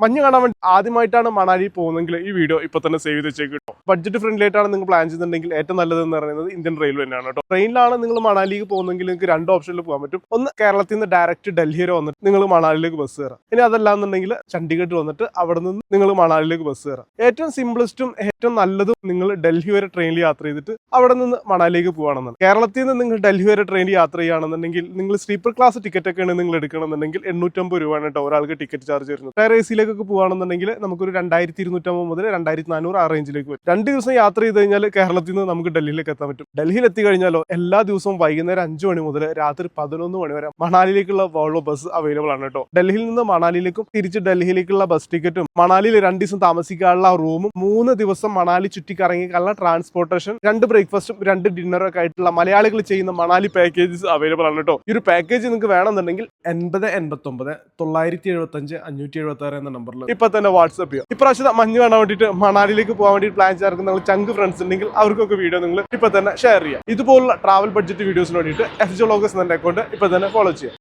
മഞ്ഞ് കാണാൻ വേണ്ടി ആദ്യമായിട്ടാണ് മണാലി പോകുന്നതെങ്കിൽ ഈ വീഡിയോ ഇപ്പൊ തന്നെ സേവ് ചെയ്ത് വെച്ചേക്ക് കേട്ടോ. ബഡ്ജറ്റ് ഫ്രണ്ട്ലി ആയിട്ടാണ് നിങ്ങൾ പ്ലാൻ ചെയ്യുന്നുണ്ടെങ്കിൽ ഏറ്റവും നല്ലതെന്ന് പറയുന്നത് ഇന്ത്യൻ റെയിൽവേ തന്നെയാണ് കേട്ടോ. ട്രെയിനിലാണ് നിങ്ങൾ മണാലിക്ക് പോകുന്നെങ്കിൽ നിങ്ങൾക്ക് രണ്ട് ഓപ്ഷനിൽ പോകാൻ പറ്റും. ഒന്ന് കേരളത്തിൽ നിന്ന് ഡയറക്റ്റ് ഡൽഹി വരെ വന്നിട്ട് നിങ്ങൾ മണാലിയിലേക്ക് ബസ് കയറാം. ഇനി അതല്ലാന്നുണ്ടെങ്കിൽ ചണ്ഡീഗഡ് വന്നിട്ട് അവിടെ നിന്ന് നിങ്ങൾ മണാലിയിലേക്ക് ബസ് കയറാം. ഏറ്റവും സിംപ്ലസ്റ്റും ഏറ്റവും നല്ലതും നിങ്ങൾ ഡൽഹി വരെ ട്രെയിനിൽ യാത്ര ചെയ്തിട്ട് അവിടെ നിന്ന് മണാലിയിലേക്ക് പോകുകയാണെന്നാണ്. കേരളത്തിൽ നിന്ന് നിങ്ങൾ ഡൽഹി വരെ ട്രെയിനിൽ യാത്ര ചെയ്യുകയാണെന്നുണ്ടെങ്കിൽ നിങ്ങൾ സ്ലീപ്പർ ക്ലാസ് ടിക്കറ്റ് ഒക്കെയാണ് നിങ്ങൾ എടുക്കണമെന്നുണ്ടെങ്കിൽ 850 രൂപയാണ് കേട്ടോ ഒരാൾക്ക് ടിക്കറ്റ് ചാർജ് വരുന്നത്. ടയർ എ സിയിലേക്കൊക്കെ പോകുകയാണെന്നുണ്ടെങ്കിൽ നമുക്കൊരു 2250 മുതൽ 2400 ആ റേഞ്ചിലേക്ക് വരും. 2 ദിവസം യാത്ര ചെയ്ത് കഴിഞ്ഞാൽ കേരളത്തിൽ നിന്ന് നമുക്ക് ഡൽഹിയിലേക്ക് എത്താൻ പറ്റും. ഡൽഹിയിൽ എത്തി കഴിഞ്ഞാലോ എല്ലാ ദിവസവും വൈകുന്നേരം 5 മണി മുതൽ രാത്രി 11 മണി വരെ മണാലിയിലേക്കുള്ള വോൾവോ ബസ് അവൈലബിൾ ആണ് കേട്ടോ. ഡൽഹിയിൽ നിന്ന് മണാലിയിലേക്കും തിരിച്ച് ഡൽഹിയിലേക്കുള്ള ബസ് ടിക്കറ്റും മണാലിയിൽ 2 ദിവസം താമസിക്കാനുള്ള റൂമും 3 ദിവസം മണാലി ചുറ്റിക്കറങ്ങിക്കാനുള്ള ട്രാൻസ്പോർട്ടേഷൻ 2 ബ്രേക്ക്ഫാസ്റ്റും 2 ഡിന്നറും ഒക്കെ ആയിട്ടുള്ള മലയാളികൾ ചെയ്യുന്ന മണാലി പാക്കേജസ് അവൈലബിൾ ആണ് കേട്ടോ. ഈ ഒരു പാക്കേജ് നിങ്ങൾക്ക് വേണമെന്നുണ്ടെങ്കിൽ 8089 975 576 എന്ന നമ്പറിൽ ഇപ്പൊ തന്നെ വാട്സ്ആപ്പ് ചെയ്യാം. ഇപ്രാവശ്യത്തെ മഞ്ഞ് കാണാൻ വേണ്ടിയിട്ട് മണാലിയിലേക്ക് പോകാൻ വേണ്ടി പ്ലാൻ ചേർക്കുന്ന നിങ്ങൾ ചങ്ക് ഫ്രണ്ട്സ് ഉണ്ടെങ്കിൽ അവർക്കൊക്കെ വീഡിയോ നിങ്ങൾ ഇപ്പൊ തന്നെ ഷെയർ ചെയ്യാം. ഇതുപോലുള്ള ട്രാവൽ ബഡ്ജറ്റ് വീഡിയോസിന് വേണ്ടിയിട്ട് FJ Vloggers എന്ന അക്കൗണ്ട് ഇപ്പൊ തന്നെ ഫോളോ ചെയ്യാം.